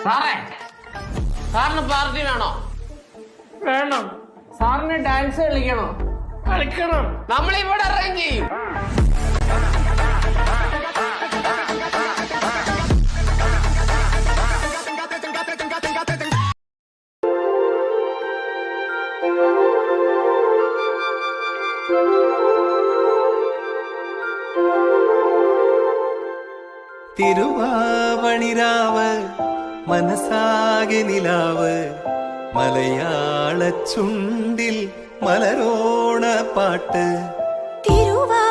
സാറേ, സാറിന് പാർട്ടി വേണോ? വേണം. സാറിന് ഡാൻസ് കളിക്കണോ? കളിക്കണം. നമ്മളിവിടെ അറേഞ്ച് ചെയ്യും. തിരുവാവണിരാവ് മനസാകെ നിലാവ് മലയാള ചുണ്ടിൽ മലരോണ പാട്ട് തിരുവാ